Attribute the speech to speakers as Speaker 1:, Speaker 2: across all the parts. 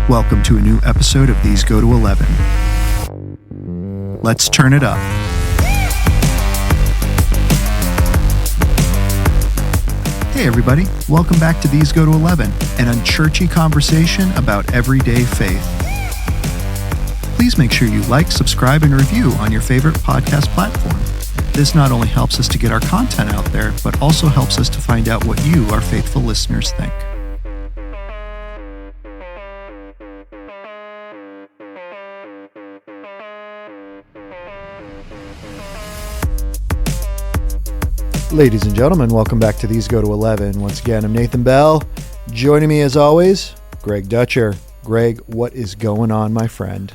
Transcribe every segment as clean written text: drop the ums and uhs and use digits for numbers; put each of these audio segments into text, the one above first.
Speaker 1: Welcome to a new episode of These Go to 11. Let's turn it up. Hey everybody, welcome back to These Go to 11, an unchurchy conversation about everyday faith. Please make sure you like, subscribe, and review on your favorite podcast platform. This not only helps us to get our content out there, but also helps us to find out what you, our faithful listeners, think. Ladies and gentlemen, welcome back to These Go to 11. Once again, I'm Nathan Bell. Joining me as always, Greg Dutcher. Greg, what is going on, my friend?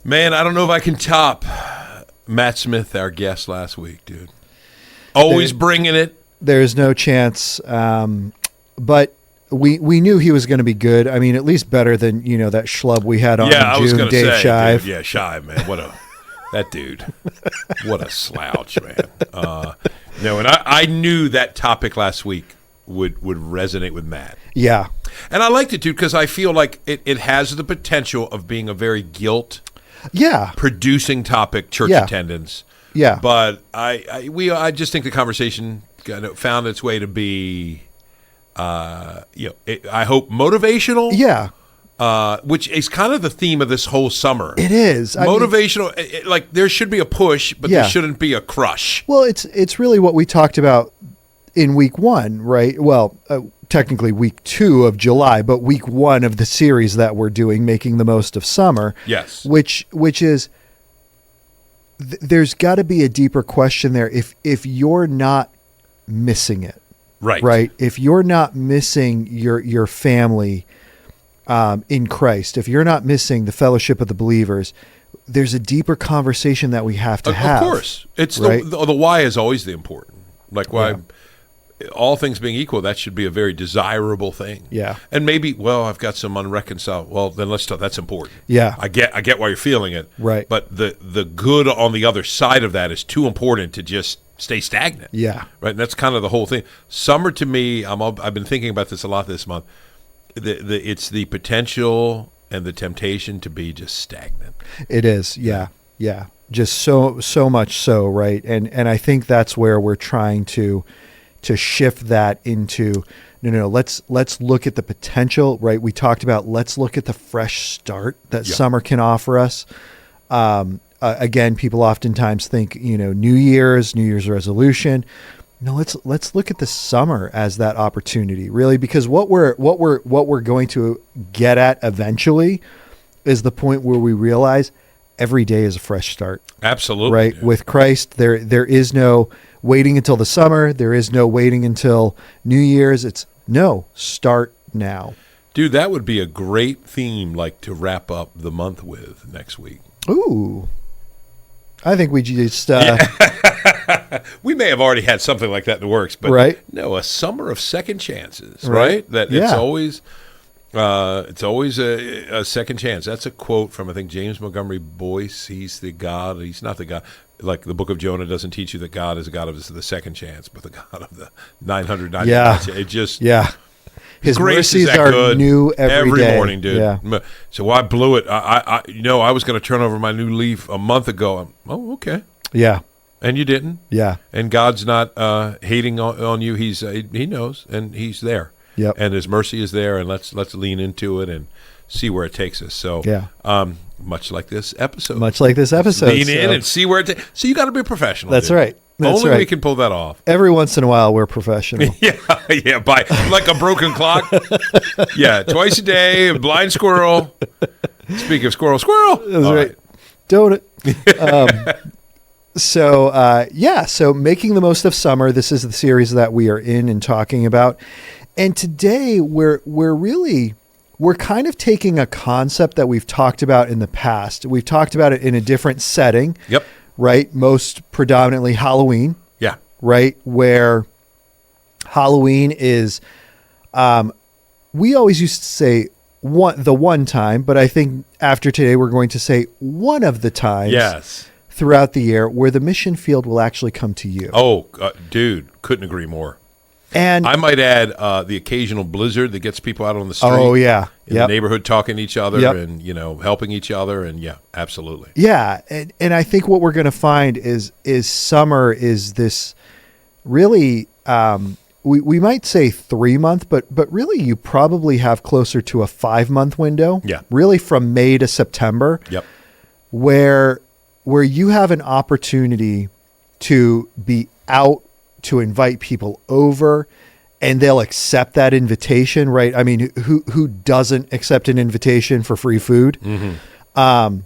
Speaker 2: Man, I don't know if I can top Matt Smith, our guest last week, dude. Always bringing it.
Speaker 1: There's no chance, but we knew he was going to be good. I mean, at least better than, that schlub we had on in June, Dave Shive.
Speaker 2: Dude, Shive, man. That dude. What a slouch, man. No, and I knew that topic last week would resonate with Matt.
Speaker 1: Yeah.
Speaker 2: And I liked it, dude, because I feel like it has the potential of being a very guilt-producing topic, church attendance.
Speaker 1: Yeah.
Speaker 2: But I just think the conversation found its way to be, I hope motivational.
Speaker 1: Yeah.
Speaker 2: Which is kind of the theme of this whole summer.
Speaker 1: It is.
Speaker 2: Motivational, like there should be a push, but there shouldn't be a crush.
Speaker 1: Well, it's really what we talked about in week 1, right? Well, technically week 2 of July, but week 1 of the series that we're doing, Making the Most of Summer.
Speaker 2: Yes.
Speaker 1: Which is, there's got to be a deeper question there. If you're not missing it, right? If you're not missing your family, in Christ, if you're not missing the fellowship of the believers, there's a deeper conversation that we have to have.
Speaker 2: Of course. It's
Speaker 1: right?
Speaker 2: the why is always the important. Like why, all things being equal, that should be a very desirable thing.
Speaker 1: Yeah.
Speaker 2: And maybe, I've got some unreconciled. Well, then let's talk. That's important.
Speaker 1: Yeah.
Speaker 2: I get why you're feeling it.
Speaker 1: Right.
Speaker 2: But the good on the other side of that is too important to just stay stagnant.
Speaker 1: Yeah.
Speaker 2: Right. And that's kind of the whole thing. Summer to me, I've been thinking about this a lot this month. It's the potential and the temptation to be just stagnant. It is, yeah. Just so much so, right? And I think that's where we're trying to shift that into no. Let's look at the potential, right? We talked about let's look at the fresh start that summer can offer us. Again, people oftentimes think New Year's resolution. No, let's look at the summer as that opportunity, really, because what we're going to get at eventually is the point where we realize every day is a fresh start. Absolutely.
Speaker 1: Right?
Speaker 2: Yeah.
Speaker 1: With Christ, there is no waiting until the summer, there is no waiting until New Year's. It's start now. Dude,
Speaker 2: that would be a great theme to wrap up the month with next week.
Speaker 1: Ooh. I think we just
Speaker 2: we may have already had something like that in the works, but a summer of second chances, right? That it's always a second chance. That's a quote from I think James Montgomery Boyce. He's the God. He's not the God. Like the Book of Jonah doesn't teach you that God is a God of the second chance, but the God of the 999.
Speaker 1: Yeah.
Speaker 2: It just
Speaker 1: His mercies are new every day.
Speaker 2: Morning, dude. Yeah. So I blew it. I was going to turn over my new leaf a month ago. Okay.
Speaker 1: Yeah.
Speaker 2: And you didn't.
Speaker 1: Yeah.
Speaker 2: And God's not hating on you. He knows, and He's there.
Speaker 1: Yep.
Speaker 2: And His mercy is there, and let's lean into it and see where it takes us. So much like this episode. Lean in and see where it takes. So you got to be a professional.
Speaker 1: That's
Speaker 2: dude.
Speaker 1: Right.
Speaker 2: Only we can pull that off.
Speaker 1: Every once in a while, we're professional.
Speaker 2: By like a broken clock. Twice a day, a blind squirrel. Speaking of squirrel.
Speaker 1: That's right. Donut. So Making the Most of Summer. This is the series that we are in and talking about. And today we're kind of taking a concept that we've talked about in the past. We've talked about it in a different setting.
Speaker 2: Yep.
Speaker 1: Right? Most predominantly Halloween.
Speaker 2: Yeah.
Speaker 1: Right? Where Halloween is, we always used to say the one time, but I think after today we're going to say one of the times throughout the year where the mission field will actually come to you.
Speaker 2: Oh, dude, couldn't agree more.
Speaker 1: And
Speaker 2: I might add the occasional blizzard that gets people out on the street.
Speaker 1: Oh yeah,
Speaker 2: in the neighborhood talking to each other and helping each other, and absolutely.
Speaker 1: Yeah, and I think what we're going to find is summer is this really we might say 3 month, but really you probably have closer to a 5 month window.
Speaker 2: Yeah,
Speaker 1: really from May to September.
Speaker 2: Yep,
Speaker 1: where you have an opportunity to be out, to invite people over, and they'll accept that invitation, right? I mean, who doesn't accept an invitation for free food?
Speaker 2: Mm-hmm.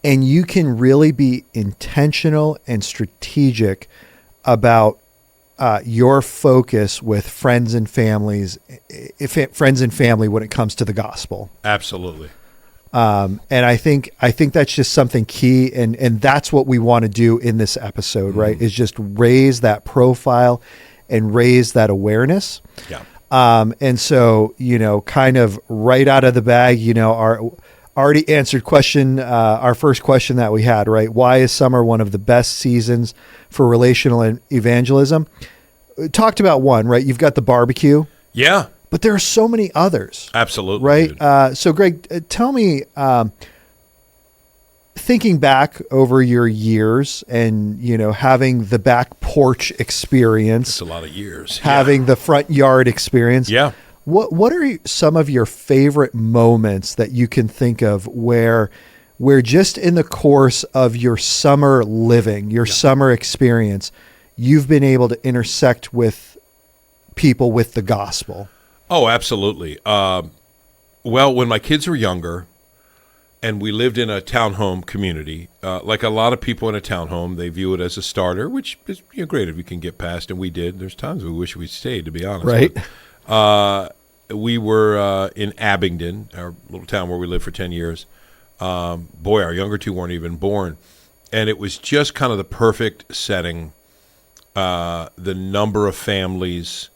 Speaker 1: And you can really be intentional and strategic about your focus with friends and family when it comes to the gospel.
Speaker 2: Absolutely.
Speaker 1: And I think that's just something key, and that's what we want to do in this episode, right? Is just raise that profile and raise that awareness.
Speaker 2: Yeah.
Speaker 1: And so, kind of right out of the bag, our already answered question, our first question that we had, right? Why is summer one of the best seasons for relational evangelism? We talked about one, right? You've got the barbecue.
Speaker 2: Yeah.
Speaker 1: But there are so many others.
Speaker 2: Absolutely.
Speaker 1: Right? So, Greg, tell me, thinking back over your years and, having the back porch experience.
Speaker 2: It's a lot of years.
Speaker 1: Having the front yard experience.
Speaker 2: Yeah.
Speaker 1: What are some of your favorite moments that you can think of where just in the course of your summer living, your summer experience, you've been able to intersect with people with the gospel?
Speaker 2: Oh, absolutely. Well, when my kids were younger and we lived in a townhome community, like a lot of people in a townhome, they view it as a starter, which is great if you can get past, and we did. There's times we wish we'd stayed, to be honest.
Speaker 1: Right.
Speaker 2: But, we were in Abingdon, our little town where we lived for 10 years. Boy, our younger two weren't even born. And it was just kind of the perfect setting. The number of families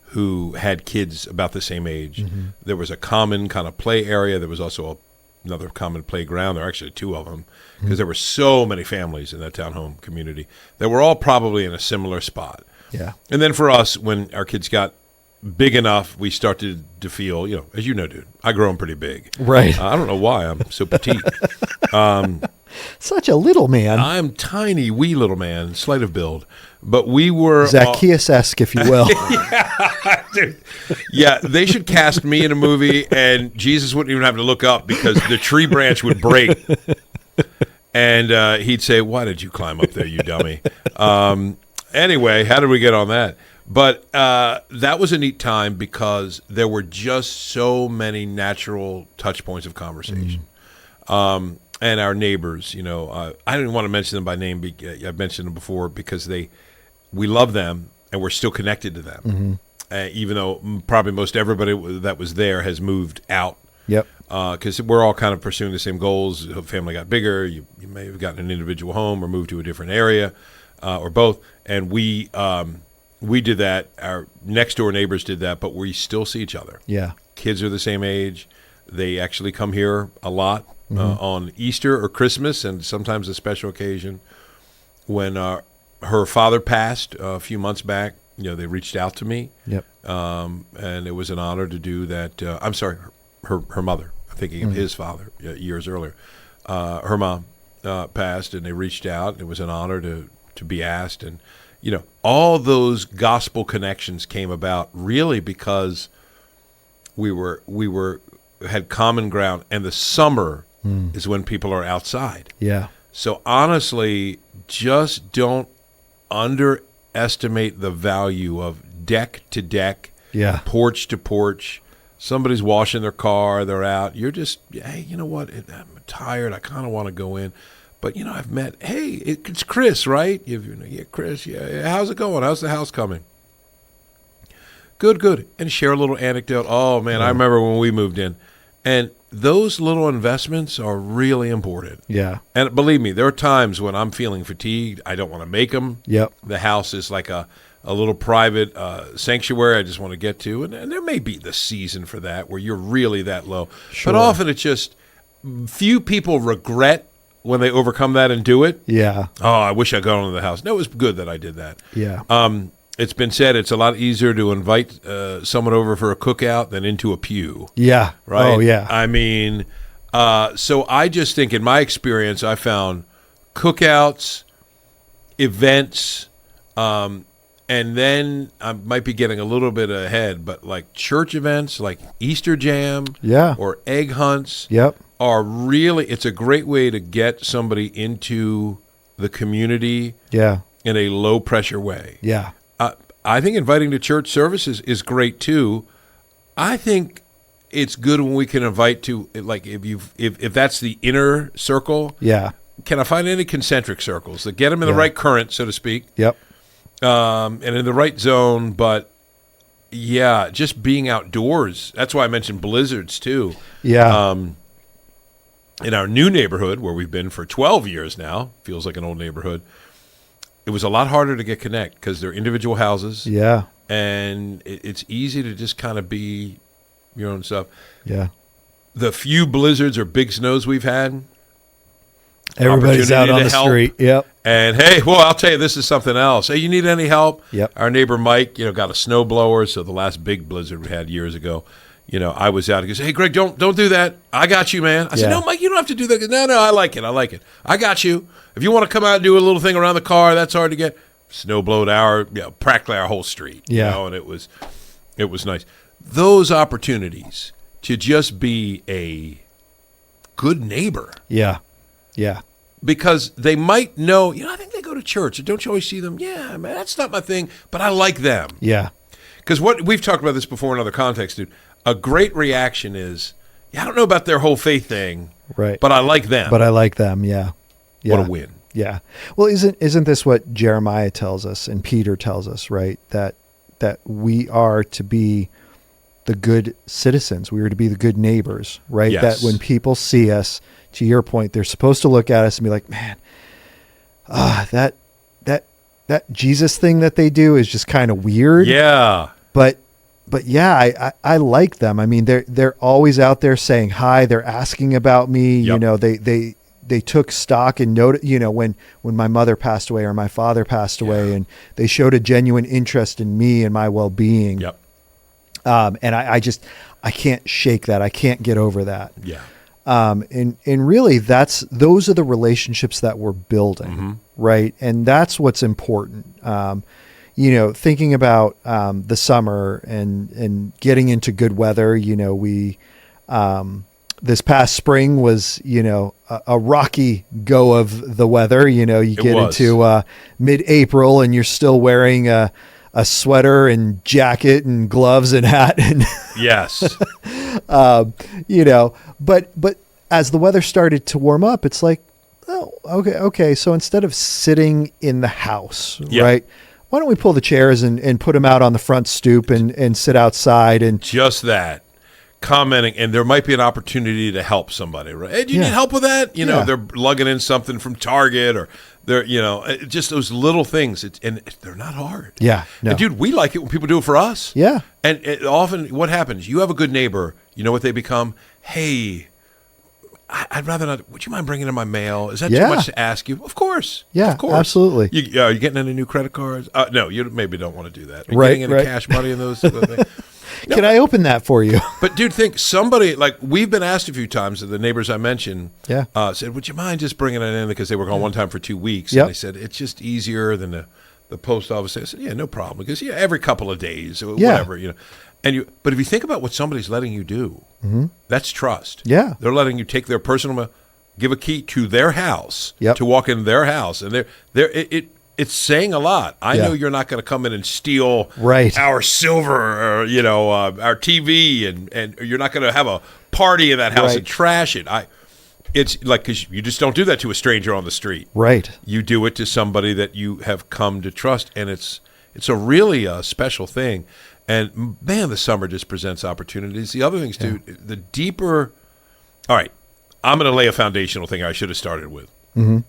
Speaker 2: who had kids about the same age. Mm-hmm. There was a common kind of play area. There was also another common playground. There were actually two of them because there were so many families in that townhome community that were all probably in a similar spot.
Speaker 1: Yeah.
Speaker 2: And then for us, when our kids got big enough, we started to feel, as you know, dude, I grow them pretty big.
Speaker 1: Right.
Speaker 2: I don't know why I'm so petite.
Speaker 1: Such a little man.
Speaker 2: I'm tiny, wee little man, slight of build. But we were
Speaker 1: Zacchaeus-esque, if you will.
Speaker 2: Yeah, dude. Yeah, they should cast me in a movie, and Jesus wouldn't even have to look up because the tree branch would break, and he'd say, "Why did you climb up there, you dummy?" Anyway, how did we get on that? But that was a neat time because there were just so many natural touch points of conversation. And our neighbors, I didn't want to mention them by name. I've mentioned them before because we love them and we're still connected to them. Even though probably most everybody that was there has moved out.
Speaker 1: Yep.
Speaker 2: Because we're all kind of pursuing the same goals. The family got bigger. You may have gotten an individual home or moved to a different area or both. And we did that. Our next door neighbors did that, but we still see each other.
Speaker 1: Yeah.
Speaker 2: Kids are the same age. They actually come here a lot on Easter or Christmas and sometimes a special occasion. When her father passed a few months back, they reached out to me.
Speaker 1: Yep.
Speaker 2: And it was an honor to do that. I'm sorry, her mother. I'm thinking of his father years earlier. Her mom passed, and they reached out. And it was an honor to be asked. And, all those gospel connections came about really because we had common ground, and the summer is when people are outside.
Speaker 1: Yeah.
Speaker 2: So honestly, just don't underestimate the value of deck to deck, porch to porch. Somebody's washing their car, they're out. You're just, hey, you know what? I'm tired. I kind of want to go in. But, I've met, hey, it's Chris, right? Yeah, Chris, yeah. How's it going? How's the house coming? Good. And share a little anecdote. Oh, man, I remember when we moved in. And those little investments are really important.
Speaker 1: Yeah.
Speaker 2: And believe me, there are times when I'm feeling fatigued. I don't want to make them.
Speaker 1: Yep.
Speaker 2: The house is like a little private sanctuary I just want to get to. And there may be the season for that where you're really that low.
Speaker 1: Sure.
Speaker 2: But often it's just few people regret when they overcome that and do it.
Speaker 1: Yeah.
Speaker 2: Oh, I wish I'd gone into the house. No, it was good that I did that.
Speaker 1: Yeah.
Speaker 2: It's been said it's a lot easier to invite someone over for a cookout than into a pew.
Speaker 1: Yeah.
Speaker 2: Right?
Speaker 1: Oh, yeah.
Speaker 2: I mean, so I just think in my experience, I found cookouts, events, and then I might be getting a little bit ahead, but like church events, like Easter Jam or egg hunts are really, it's a great way to get somebody into the community in a low-pressure way.
Speaker 1: Yeah.
Speaker 2: I think inviting to church services is great too. I think it's good when we can invite to, like, if that's the inner circle.
Speaker 1: Yeah.
Speaker 2: Can I find any concentric circles that get them in the right current, so to speak?
Speaker 1: Yep.
Speaker 2: And in the right zone, but yeah, just being outdoors. That's why I mentioned blizzards too.
Speaker 1: Yeah.
Speaker 2: In our new neighborhood, where we've been for 12 years now, feels like an old neighborhood. It was a lot harder to get connect because they're individual houses.
Speaker 1: Yeah.
Speaker 2: And it's easy to just kind of be your own stuff.
Speaker 1: Yeah.
Speaker 2: The few blizzards or big snows we've had,
Speaker 1: everybody's out on the street. Yep.
Speaker 2: And hey, well, I'll tell you, this is something else. Hey, you need any help?
Speaker 1: Yep.
Speaker 2: Our neighbor Mike, got a snow blower. So the last big blizzard we had years ago, I was out. He goes, "Hey, Greg, don't do that. I got you, man." I said, "No, Mike, you don't have to do that." No, I like it. I got you. If you want to come out and do a little thing around the car, that's hard to get. Snow blowed practically our whole street. And it was nice. Those opportunities to just be a good neighbor.
Speaker 1: Yeah. Yeah.
Speaker 2: Because they might know, I think they go to church. Don't you always see them? Yeah, man, that's not my thing, but I like them.
Speaker 1: Yeah.
Speaker 2: Because we've talked about this before in other contexts, dude. A great reaction is, I don't know about their whole faith thing,
Speaker 1: right?
Speaker 2: But I like them.
Speaker 1: Yeah.
Speaker 2: What a win.
Speaker 1: Yeah. Well, isn't this what Jeremiah tells us and Peter tells us, right? That we are to be the good citizens. We are to be the good neighbors, right?
Speaker 2: Yes.
Speaker 1: That when people see us, to your point, they're supposed to look at us and be like, man, that Jesus thing that they do is just kind of weird.
Speaker 2: Yeah.
Speaker 1: But yeah, I like them. I mean, they're always out there saying hi. They're asking about me.
Speaker 2: Yep.
Speaker 1: They took stock and noted, when my mother passed away or my father passed away, and they showed a genuine interest in me and my well-being.
Speaker 2: Yep.
Speaker 1: And I can't shake that. I can't get over that.
Speaker 2: Yeah.
Speaker 1: And really those are the relationships that we're building, right? And that's what's important. Thinking about the summer and getting into good weather, we this past spring was, a rocky go of the weather. You get into mid-April and you're still wearing a sweater and jacket and gloves and hat. And
Speaker 2: yes.
Speaker 1: But as the weather started to warm up, it's like, oh, okay. So instead of sitting in the house, right? Why don't we pull the chairs and put them out on the front stoop and sit outside and
Speaker 2: just that. Commenting, and there might be an opportunity to help somebody, right? Hey, do you need help with that? They're lugging in something from Target, or they're, just those little things. And they're not hard.
Speaker 1: Yeah. No.
Speaker 2: And dude, we like it when people do it for us.
Speaker 1: Yeah.
Speaker 2: And often what happens, you have a good neighbor, you know what they become? Hey, I'd rather not. Would you mind bringing in my mail? Is that too much to ask you? Of course.
Speaker 1: Yeah,
Speaker 2: of course.
Speaker 1: Absolutely.
Speaker 2: Are you getting any new credit cards? No, you maybe don't want to do that. Are you
Speaker 1: right.
Speaker 2: getting any cash money in those things?
Speaker 1: No, can I open that for you?
Speaker 2: But dude, think somebody, like we've been asked a few times, the neighbors I mentioned said, would you mind just bringing it in? Because they were gone one time for 2 weeks. Yep. And they said, it's just easier than the post office. I said, yeah, no problem. Because every couple of days or whatever, but if you think about what somebody's letting you do, that's trust.
Speaker 1: Yeah.
Speaker 2: They're letting you take their personal, give a key to their house, to walk in their house. And it's saying a lot. I know you're not going to come in and steal our silver or, our TV and you're not going to have a party in that house and trash it. It's like, because you just don't do that to a stranger on the street.
Speaker 1: Right.
Speaker 2: You do it to somebody that you have come to trust, and it's a really special thing. And man, the summer just presents opportunities. The other things too, the deeper. All right, I'm going to lay a foundational thing I should have started with.
Speaker 1: Mm-hmm.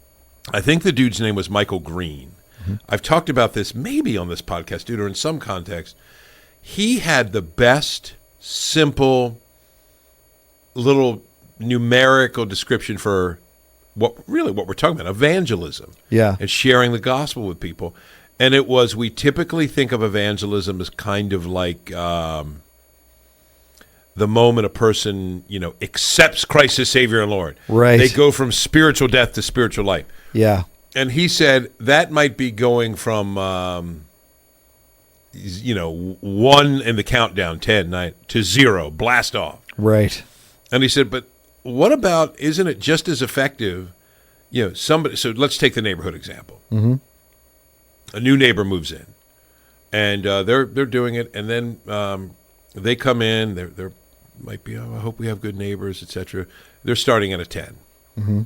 Speaker 2: I think the dude's name was Michael Green. Mm-hmm. I've talked about this maybe on this podcast, dude, or in some context. He had the best, simple, little numerical description for what we're talking about, evangelism.
Speaker 1: Yeah.
Speaker 2: And sharing the gospel with people. And it was, we typically think of evangelism as kind of like the moment a person, accepts Christ as Savior and Lord.
Speaker 1: Right.
Speaker 2: They go from spiritual death to spiritual life.
Speaker 1: Yeah.
Speaker 2: And he said that might be going from, 1 in the countdown, 10, 9, to 0, blast off.
Speaker 1: Right.
Speaker 2: And he said, but what about, isn't it just as effective, somebody, so let's take the neighborhood example.
Speaker 1: Mm-hmm.
Speaker 2: A new neighbor moves in, and they're doing it, and then they come in, they're might be, I hope we have good neighbors, etc. They're starting at a 10.
Speaker 1: Mm-hmm.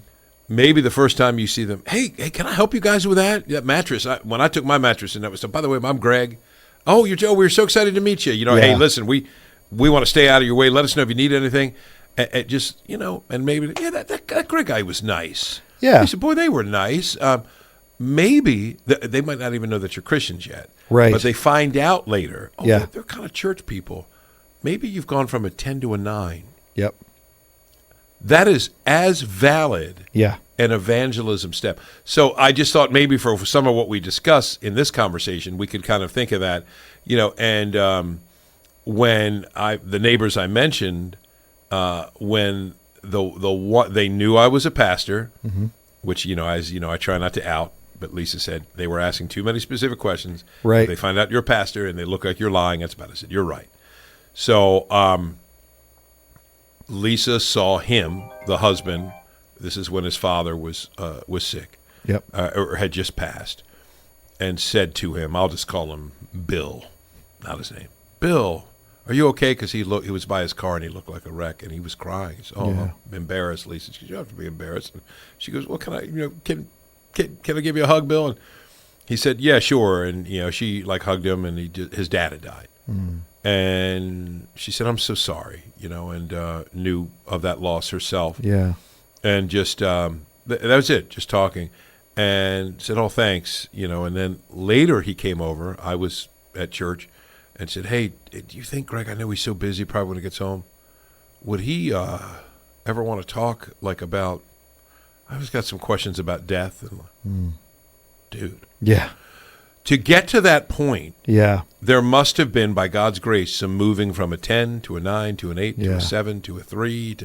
Speaker 2: Maybe the first time you see them, hey, can I help you guys with that mattress? When I took my mattress, and that was, by the way, I'm Greg. Oh, you're Joe. We're so excited to meet you. Hey, listen, we want to stay out of your way. Let us know if you need anything. And just, and maybe, that Greg guy was nice.
Speaker 1: Yeah.
Speaker 2: He said, boy, they were nice. Maybe they might not even know that you're Christians yet.
Speaker 1: Right.
Speaker 2: But they find out later,
Speaker 1: yeah.
Speaker 2: They're kind of church people. Maybe you've gone from a 10 to a 9.
Speaker 1: Yep.
Speaker 2: That is as valid
Speaker 1: an
Speaker 2: evangelism step. So I just thought maybe for some of what we discuss in this conversation, we could kind of think of that, and when the neighbors I mentioned, when they knew I was a pastor,
Speaker 1: mm-hmm.
Speaker 2: which, I try not to out, but Lisa said they were asking too many specific questions.
Speaker 1: Right.
Speaker 2: If they find out you're a pastor and they look like you're lying, that's about it. I said, you're right. So Lisa saw him, the husband. This is when his father was sick,
Speaker 1: yep,
Speaker 2: or had just passed, and said to him, I'll just call him Bill, not his name. Bill, are you okay? Because he was by his car and he looked like a wreck and he was crying. He said, I'm embarrassed, Lisa. She goes, you don't have to be embarrassed. And she goes, well, can I, can I give you a hug, Bill? And he said, yeah, sure. And she hugged him, and his dad had died.
Speaker 1: Mm.
Speaker 2: And she said, I'm so sorry, and knew of that loss herself.
Speaker 1: Yeah.
Speaker 2: And just, that was it, just talking. And said, oh, thanks, and then later he came over. I was at church and said, hey, do you think, Greg, I know he's so busy probably when he gets home, would he ever want to talk, about, I just got some questions about death. And dude.
Speaker 1: Yeah.
Speaker 2: To get to that point, there must have been, by God's grace, some moving from a 10 to a 9 to an 8 to a 7 to a 3.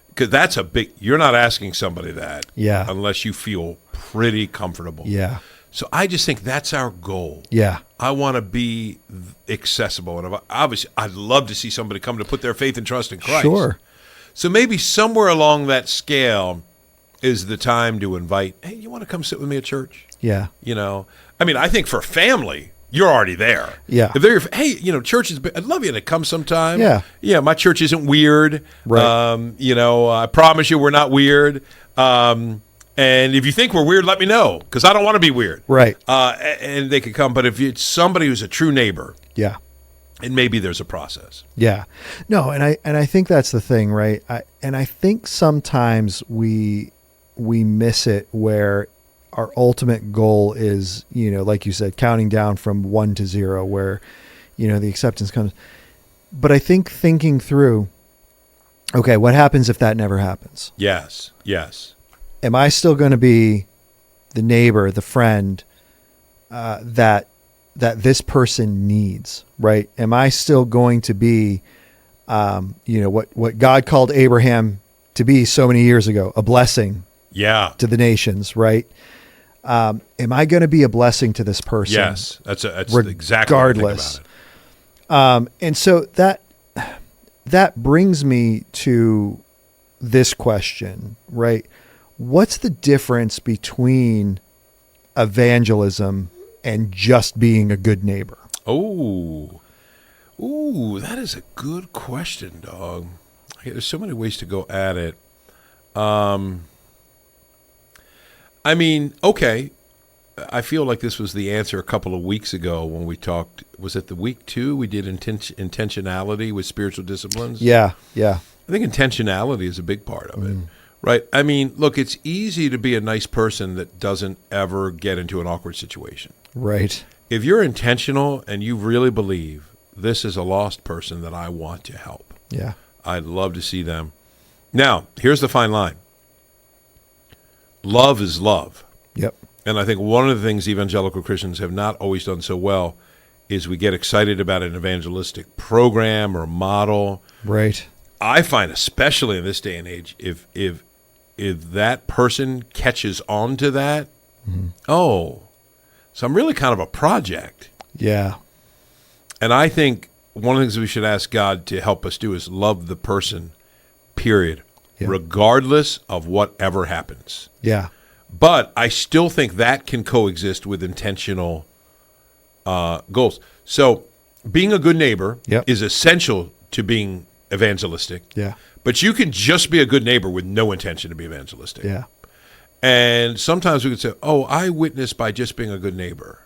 Speaker 2: Because that's you're not asking somebody that unless you feel pretty comfortable.
Speaker 1: Yeah.
Speaker 2: So I just think that's our goal.
Speaker 1: Yeah.
Speaker 2: I want to be accessible. And obviously, I'd love to see somebody come to put their faith and trust in Christ.
Speaker 1: Sure.
Speaker 2: So maybe somewhere along that scale is the time to invite, hey, you want to come sit with me at church?
Speaker 1: Yeah.
Speaker 2: I think for family, you're already there.
Speaker 1: Yeah.
Speaker 2: If they're, hey, church is, I'd love you to come sometime.
Speaker 1: Yeah.
Speaker 2: Yeah, my church isn't weird.
Speaker 1: Right.
Speaker 2: I promise you we're not weird. And if you think we're weird, let me know, because I don't want to be weird.
Speaker 1: Right.
Speaker 2: And they could come. But if it's somebody who's a true neighbor, and maybe there's a process.
Speaker 1: Yeah. No, and I think that's the thing, right? I think sometimes we miss it where our ultimate goal is, like you said, counting down from 1 to 0, where, the acceptance comes. But I think thinking through, okay, what happens if that never happens?
Speaker 2: Yes. Yes.
Speaker 1: Am I still going to be the neighbor, the friend that this person needs, right? Am I still going to be, what God called Abraham to be so many years ago, a blessing to the nations, right? Am I going to be a blessing to this person?
Speaker 2: Yes, that's exactly
Speaker 1: regardless.
Speaker 2: About it.
Speaker 1: And so that brings me to this question, right? What's the difference between evangelism and just being a good neighbor?
Speaker 2: Oh, that is a good question, dog. There's so many ways to go at it. Okay. I feel like this was the answer a couple of weeks ago when we talked. Was it the week 2? We did intentionality with spiritual disciplines.
Speaker 1: Yeah.
Speaker 2: I think intentionality is a big part of it, right? Look, it's easy to be a nice person that doesn't ever get into an awkward situation.
Speaker 1: Right.
Speaker 2: If you're intentional and you really believe this is a lost person that I want to help, I'd love to see them. Now, here's the fine line. Love is love.
Speaker 1: Yep.
Speaker 2: And I think one of the things evangelical Christians have not always done so well is we get excited about an evangelistic program or model.
Speaker 1: Right.
Speaker 2: I find, especially in this day and age, if that person catches on to that, so I'm really kind of a project.
Speaker 1: Yeah.
Speaker 2: And I think one of the things we should ask God to help us do is love the person, period, regardless of whatever happens.
Speaker 1: Yeah.
Speaker 2: But I still think that can coexist with intentional goals. So being a good neighbor is essential to being evangelistic.
Speaker 1: Yeah.
Speaker 2: But you can just be a good neighbor with no intention to be evangelistic.
Speaker 1: Yeah.
Speaker 2: And sometimes we could say, I witness by just being a good neighbor.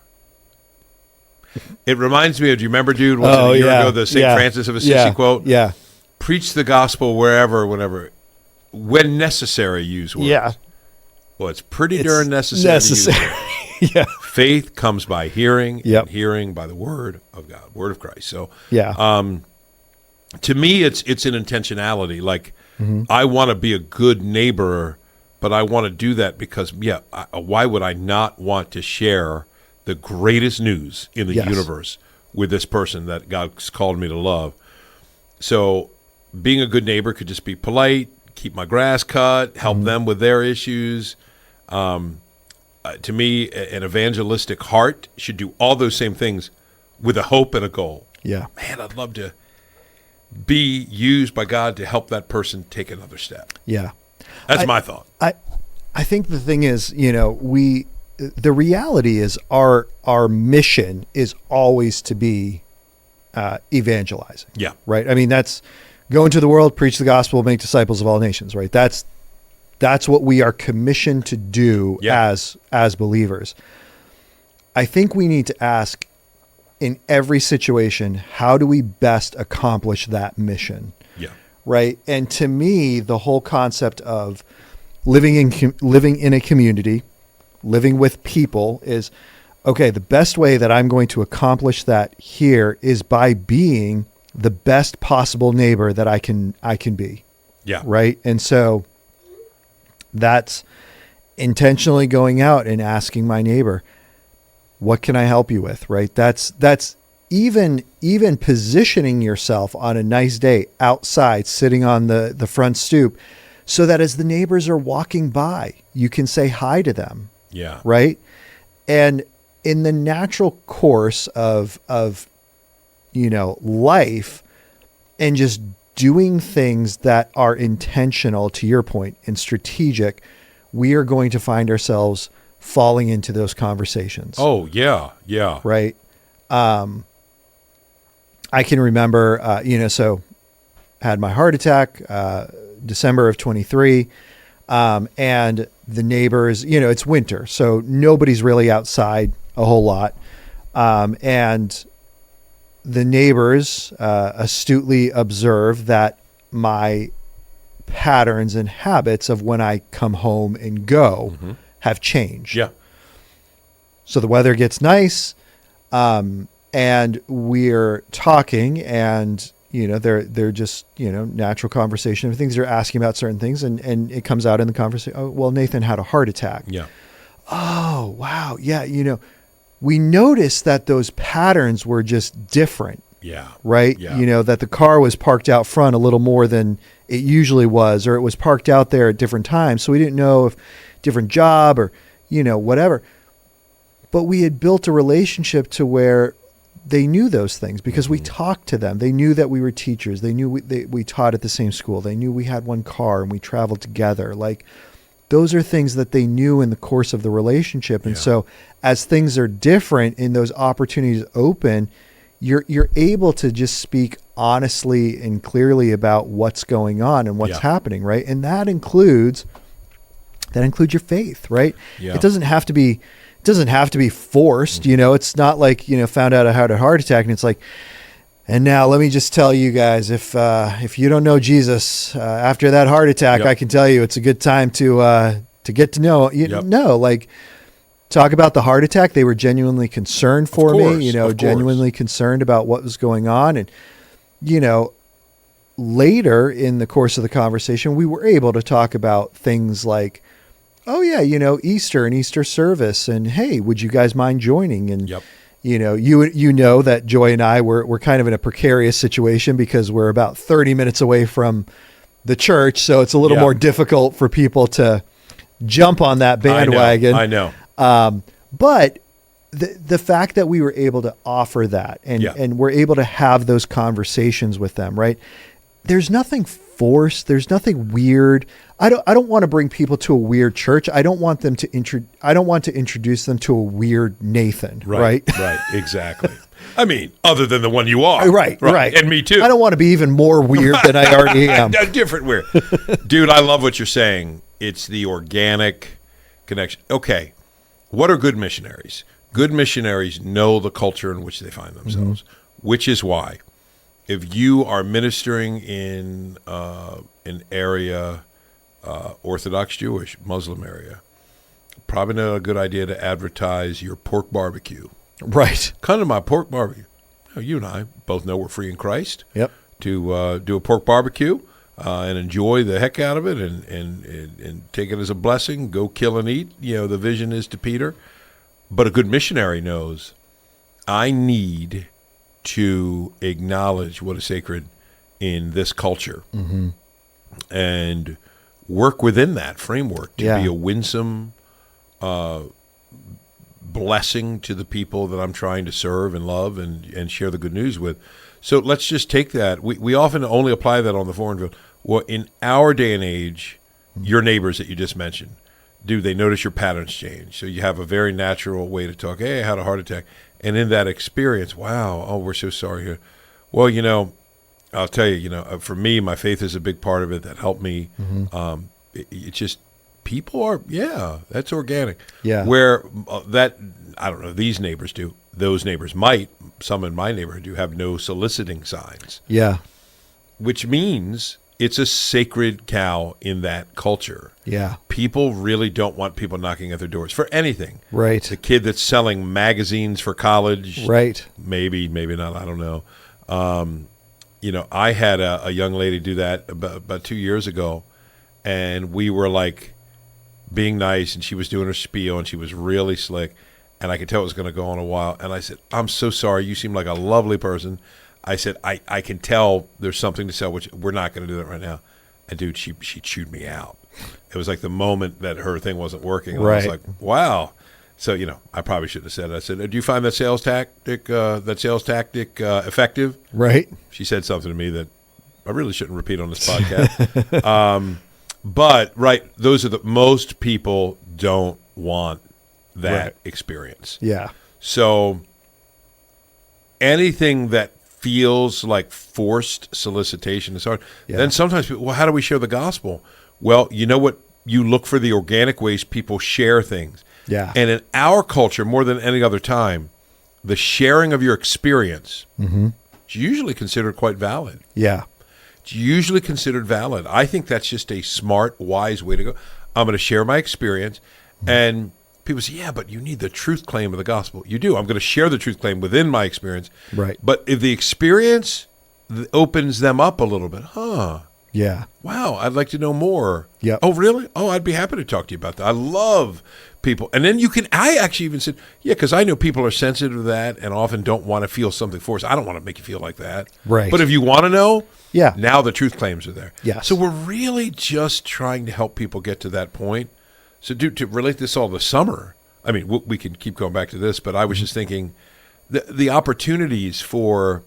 Speaker 2: It reminds me of, do you remember, dude, a year ago, the St. Francis of Assisi quote?
Speaker 1: Yeah.
Speaker 2: Preach the gospel wherever, whenever. When necessary, use words.
Speaker 1: Yeah.
Speaker 2: Well, it's pretty darn necessary.
Speaker 1: Yeah.
Speaker 2: Faith comes by hearing,
Speaker 1: and
Speaker 2: hearing by the word of God, word of Christ. So, to me, it's an intentionality. Like, I want to be a good neighbor, but I want to do that because, why would I not want to share the greatest news in the universe with this person that God's called me to love? So, being a good neighbor could just be polite, keep my grass cut, help them with their issues. To me, an evangelistic heart should do all those same things with a hope and a goal.
Speaker 1: Yeah.
Speaker 2: Man, I'd love to be used by God to help that person take another step.
Speaker 1: Yeah.
Speaker 2: That's my thought.
Speaker 1: I think the thing is, the reality is our mission is always to be evangelizing.
Speaker 2: Yeah.
Speaker 1: Right. I mean, that's go into the world, preach the gospel, make disciples of all nations. Right. That's what we are commissioned to do as believers. I think we need to ask in every situation, how do we best accomplish that mission?
Speaker 2: Yeah.
Speaker 1: Right. And to me, the whole concept of living in a community, living with people is, okay, the best way that I'm going to accomplish that here is by being the best possible neighbor that I can be.
Speaker 2: Yeah.
Speaker 1: Right. And so that's intentionally going out and asking my neighbor, what can I help you with? Right. That's even positioning yourself on a nice day outside, sitting on the front stoop, so that as the neighbors are walking by, you can say hi to them.
Speaker 2: Yeah.
Speaker 1: Right. And in the natural course of life and just doing things that are intentional, to your point, and strategic, we are going to find ourselves falling into those conversations.
Speaker 2: Oh, yeah. Yeah.
Speaker 1: Right. I can remember, so had my heart attack, December of 23. And the neighbors, it's winter, so nobody's really outside a whole lot. And the neighbors astutely observe that my patterns and habits of when I come home and go have changed.
Speaker 2: Yeah.
Speaker 1: So the weather gets nice, and we're talking, and they're just natural conversation of things. They're asking about certain things, and it comes out in the conversation. Oh, well, Nathan had a heart attack.
Speaker 2: Yeah.
Speaker 1: Oh, wow. Yeah. We noticed that those patterns were just different.
Speaker 2: Yeah.
Speaker 1: Right.
Speaker 2: Yeah.
Speaker 1: That the car was parked out front a little more than it usually was, or it was parked out there at different times. So we didn't know if different job or, whatever. But we had built a relationship to where they knew those things because we talked to them. They knew that we were teachers. They knew we taught at the same school. They knew we had one car and we traveled together. Like, those are things that they knew in the course of the relationship. And so as things are different and those opportunities open, you're able to just speak honestly and clearly about what's going on and what's happening. Right. And that includes your faith, right?
Speaker 2: Yeah.
Speaker 1: It doesn't have to be forced. It's not like, found out I had a heart attack and it's like, and now let me just tell you guys, if you don't know Jesus after that heart attack, I can tell you it's a good time to get to know. No, like, talk about the heart attack. They were genuinely concerned for me, genuinely concerned about what was going on. And, later in the course of the conversation, we were able to talk about things like, Oh yeah, Easter and Easter service, and hey, would you guys mind joining? And
Speaker 2: Yep.
Speaker 1: you know that Joy and I we're kind of in a precarious situation because we're about 30 minutes away from the church, so it's a little more difficult for people to jump on that bandwagon.
Speaker 2: I know.
Speaker 1: But the fact that we were able to offer that and we're able to have those conversations with them, right? There's nothing forced. There's nothing weird. I don't want to bring people to a weird church. I don't want them to I don't want to introduce them to a weird Nathan, right?
Speaker 2: Right, exactly. I mean, other than the one you are.
Speaker 1: Right.
Speaker 2: And me too.
Speaker 1: I don't want to be even more weird than I already am.
Speaker 2: A different weird. Dude, I love what you're saying. It's the organic connection. Okay, what are good missionaries? Good missionaries know the culture in which they find themselves, which is why if you are ministering in an area, Orthodox Jewish, Muslim area, probably not a good idea to advertise your pork barbecue.
Speaker 1: Right.
Speaker 2: Come to my pork barbecue. You and I both know we're free in Christ.
Speaker 1: Yep.
Speaker 2: To do a pork barbecue and enjoy the heck out of it and take it as a blessing. Go kill and eat. The vision is to Peter. But a good missionary knows I need to acknowledge what is sacred in this culture and work within that framework to be a winsome blessing to the people that I'm trying to serve and love and share the good news with. So let's just take that. We often only apply that on the foreign field. Well, in our day and age, your neighbors that you just mentioned, do they notice your patterns change? So you have a very natural way to talk. Hey, I had a heart attack. And in that experience, wow, oh, we're so sorry here. Well, I'll tell you, for me, my faith is a big part of it that helped me. It's just people are, that's organic.
Speaker 1: Yeah.
Speaker 2: Where that, I don't know, these neighbors do. Those neighbors might, some in my neighborhood do have no soliciting signs.
Speaker 1: Yeah.
Speaker 2: Which means it's a sacred cow in that culture.
Speaker 1: Yeah.
Speaker 2: People really don't want people knocking at their doors for anything.
Speaker 1: Right.
Speaker 2: The kid that's selling magazines for college.
Speaker 1: Right.
Speaker 2: Maybe not. I don't know. I had a young lady do that about 2 years ago, and we were like being nice, and she was doing her spiel, and she was really slick, and I could tell it was going to go on a while. And I said, I'm so sorry. You seem like a lovely person. I said, I can tell there's something to sell, which we're not going to do that right now. And dude, she chewed me out. It was like the moment that her thing wasn't working. And I was like, wow. So, I probably shouldn't have said it. I said, do you find that sales tactic effective?
Speaker 1: Right.
Speaker 2: She said something to me that I really shouldn't repeat on this podcast. But those are most people don't want that experience.
Speaker 1: Yeah.
Speaker 2: So anything that feels like forced solicitation is hard. Yeah. Then sometimes people, well, how do we share the gospel? Well, you know what? You look for the organic ways people share things.
Speaker 1: Yeah.
Speaker 2: And in our culture, more than any other time, the sharing of your experience is usually considered quite valid.
Speaker 1: Yeah.
Speaker 2: It's usually considered valid. I think that's just a smart, wise way to go. I'm going to share my experience. And people say, yeah, but you need the truth claim of the gospel. You do. I'm going to share the truth claim within my experience.
Speaker 1: Right.
Speaker 2: But if the experience opens them up a little bit,
Speaker 1: yeah.
Speaker 2: Wow, I'd like to know more.
Speaker 1: Yeah.
Speaker 2: Oh, really? Oh, I'd be happy to talk to you about that. I love people. And then I actually even said, because I know people are sensitive to that and often don't want to feel something forced. I don't want to make you feel like that.
Speaker 1: Right.
Speaker 2: But if you want to know,
Speaker 1: yeah,
Speaker 2: now the truth claims are there.
Speaker 1: Yes.
Speaker 2: So we're really just trying to help people get to that point. So to relate this all to summer, I mean, we can keep going back to this, but I was just thinking the opportunities for,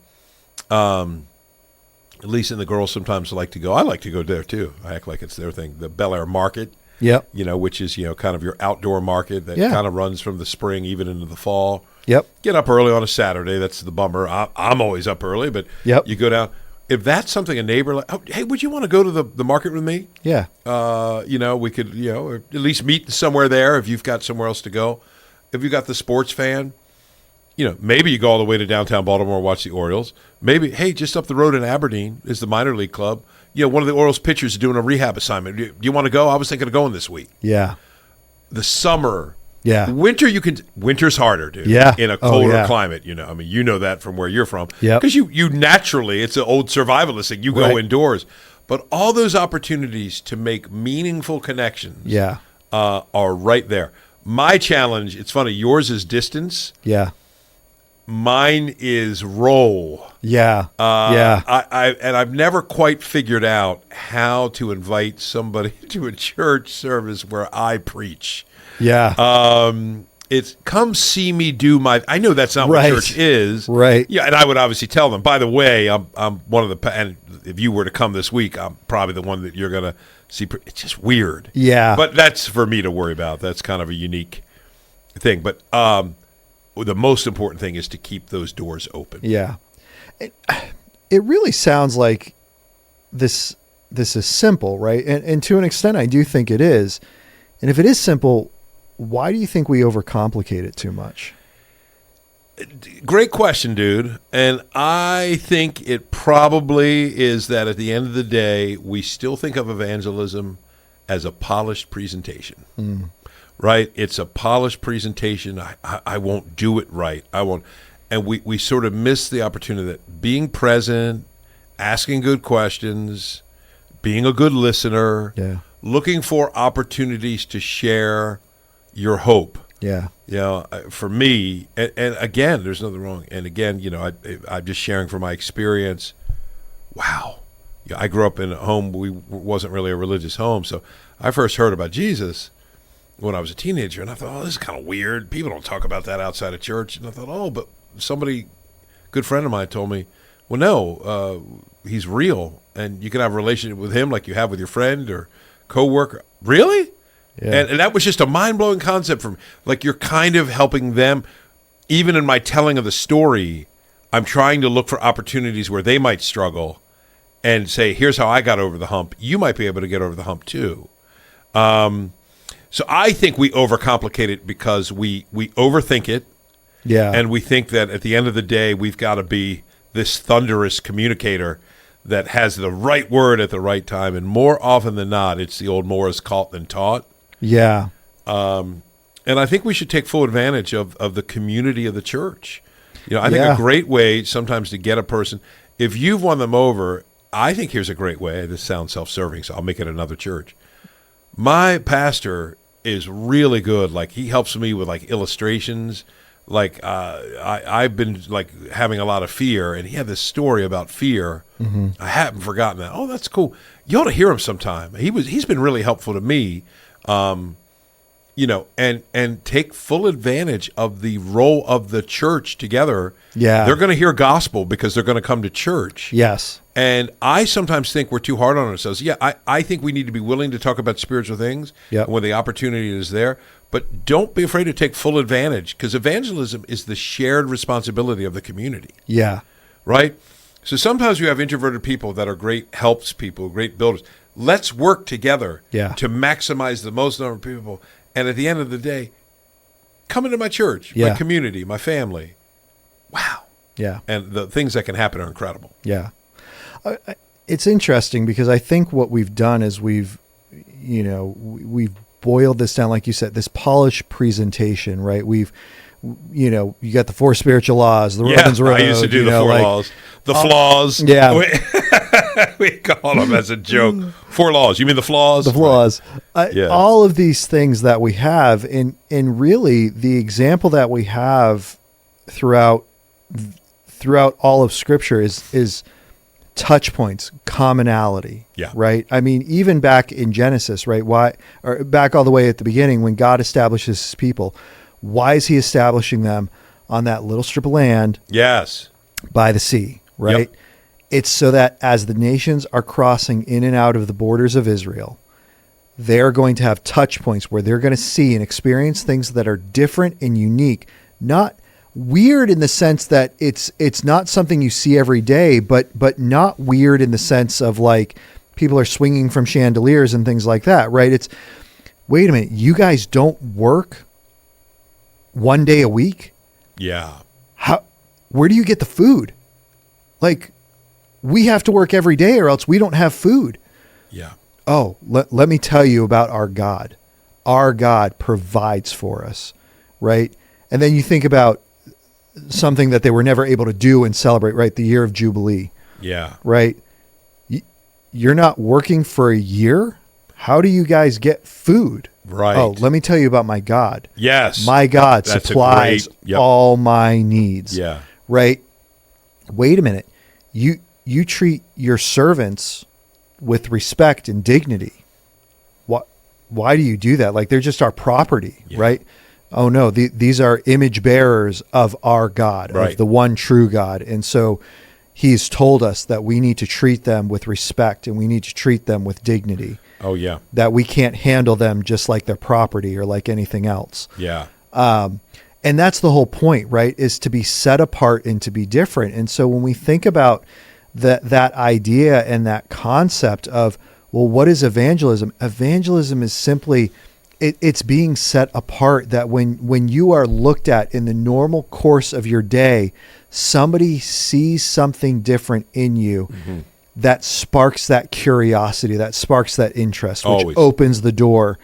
Speaker 2: at least in the girls sometimes like to go. I like to go there too. I act like it's their thing. The Bel Air Market, which is, kind of your outdoor market that kind of runs from the spring even into the fall.
Speaker 1: Yep.
Speaker 2: Get up early on a Saturday. That's the bummer. I'm always up early, but you go down. If that's something a neighbor like, oh, hey, would you want to go to the market with me?
Speaker 1: Yeah.
Speaker 2: We could, or at least meet somewhere there if you've got somewhere else to go. If you've got the sports fan, maybe you go all the way to downtown Baltimore and watch the Orioles. Maybe, hey, just up the road in Aberdeen is the minor league club. One of the Orioles pitchers is doing a rehab assignment. Do you want to go? I was thinking of going this week.
Speaker 1: Yeah.
Speaker 2: The summer.
Speaker 1: Yeah.
Speaker 2: Winter's harder, dude.
Speaker 1: Yeah.
Speaker 2: In a colder climate, I mean, you know that from where you're from.
Speaker 1: Yeah.
Speaker 2: Because you naturally, it's an old survivalist thing. You go indoors. But all those opportunities to make meaningful connections.
Speaker 1: Yeah.
Speaker 2: are right there. My challenge, it's funny, yours is distance.
Speaker 1: Yeah.
Speaker 2: Mine is role.
Speaker 1: Yeah.
Speaker 2: I've never quite figured out how to invite somebody to a church service where I preach.
Speaker 1: Yeah.
Speaker 2: It's come see me do my. I know that's not what church is.
Speaker 1: Right.
Speaker 2: Yeah, and I would obviously tell them. By the way, I'm one of the. And if you were to come this week, I'm probably the one that you're gonna see. It's just weird.
Speaker 1: Yeah.
Speaker 2: But that's for me to worry about. That's kind of a unique thing. But the most important thing is to keep those doors open.
Speaker 1: Yeah. It really sounds like this is simple, right? And to an extent, I do think it is. And if it is simple, why do you think we overcomplicate it too much?
Speaker 2: Great question, dude. And I think it probably is that at the end of the day, we still think of evangelism as a polished presentation. Right? It's a polished presentation. I won't do it right. I won't. And we sort of miss the opportunity that being present, asking good questions, being a good listener, looking for opportunities to share your hope.
Speaker 1: Yeah.
Speaker 2: You know, for me, and again, there's nothing wrong. And again, you know, I'm just sharing from my experience. Wow. Yeah, I grew up in a home, we wasn't really a religious home. So I first heard about Jesus when I was a teenager, and I thought, oh, this is kind of weird. People don't talk about that outside of church. And I thought, oh, but somebody, good friend of mine told me, well, no, he's real, and you can have a relationship with him like you have with your friend or coworker. Really? Yeah. And that was just a mind-blowing concept for me. Like, you're kind of helping them. Even in my telling of the story, I'm trying to look for opportunities where they might struggle and say, here's how I got over the hump. You might be able to get over the hump too. So I think we overcomplicate it because we overthink it. Yeah. And we think that at the end of the day, we've got to be this thunderous communicator that has the right word at the right time. And more often than not, it's the old more is caught than taught.
Speaker 1: Yeah.
Speaker 2: And I think we should take full advantage of the community of the church. You know, I think a great way sometimes to get a person, if you've won them over, I think here's a great way. This sounds self-serving, so I'll make it another church. My pastor is really good. Like, he helps me with like illustrations. Like, I've been like having a lot of fear, and he had this story about fear. Mm-hmm. I haven't forgotten that. Oh, that's cool. You ought to hear him sometime. He's been really helpful to me. You know, and take full advantage of the role of the church together. Yeah. They're going to hear gospel because they're going to come to church.
Speaker 1: Yes.
Speaker 2: And I sometimes think we're too hard on ourselves. Yeah, I think we need to be willing to talk about spiritual things when the opportunity is there. But don't be afraid to take full advantage, because evangelism is the shared responsibility of the community.
Speaker 1: Yeah.
Speaker 2: Right? So sometimes you have introverted people that are great helps people, great builders. Let's work together to maximize the most number of people. And at the end of the day, come into my church, my community, my family. Wow.
Speaker 1: Yeah.
Speaker 2: And the things that can happen are incredible.
Speaker 1: Yeah. It's interesting because I think what we've done is we've boiled this down, like you said, this polished presentation, right? You got the 4 spiritual laws, the Romans Road.
Speaker 2: I used to do the 4 laws. The flaws.
Speaker 1: Yeah.
Speaker 2: We call them as a joke. 4 laws. You mean the flaws?
Speaker 1: The flaws. All of these things that we have, and really the example that we have throughout all of Scripture is touch points, commonality. Yeah. Right. I mean, even back in Genesis, right? Back all the way at the beginning when God establishes his people, why is he establishing them on that little strip of land?
Speaker 2: Yes.
Speaker 1: By the sea, right? Yep. It's so that as the nations are crossing in and out of the borders of Israel, they're going to have touch points where they're going to see and experience things that are different and unique, not weird in the sense that it's not something you see every day, but not weird in the sense of like people are swinging from chandeliers and things like that, right? It's, wait a minute, you guys don't work 1 day a week?
Speaker 2: Yeah.
Speaker 1: Where do you get the food? Like, we have to work every day or else we don't have food.
Speaker 2: Yeah.
Speaker 1: Oh, let me tell you about our God. Our God provides for us, right? And then you think about something that they were never able to do and celebrate, right? The year of Jubilee.
Speaker 2: Yeah.
Speaker 1: Right? You're not working for a year? How do you guys get food?
Speaker 2: Right.
Speaker 1: Oh, let me tell you about my God.
Speaker 2: Yes.
Speaker 1: My God supplies all my needs.
Speaker 2: Yeah.
Speaker 1: Right? Wait a minute. You treat your servants with respect and dignity. Why do you do that? Like, they're just our property, right? Oh no, these are image bearers of our God, of the one true God. And so he's told us that we need to treat them with respect and we need to treat them with dignity.
Speaker 2: Oh, yeah.
Speaker 1: That we can't handle them just like their property or like anything else.
Speaker 2: Yeah.
Speaker 1: And that's the whole point, right? Is to be set apart and to be different. And so when we think about that idea and that concept of, well, what is evangelism? Evangelism is simply, it's being set apart, that when you are looked at in the normal course of your day, somebody sees something different in you. Mm-hmm. That sparks that curiosity, that sparks that interest, which opens the door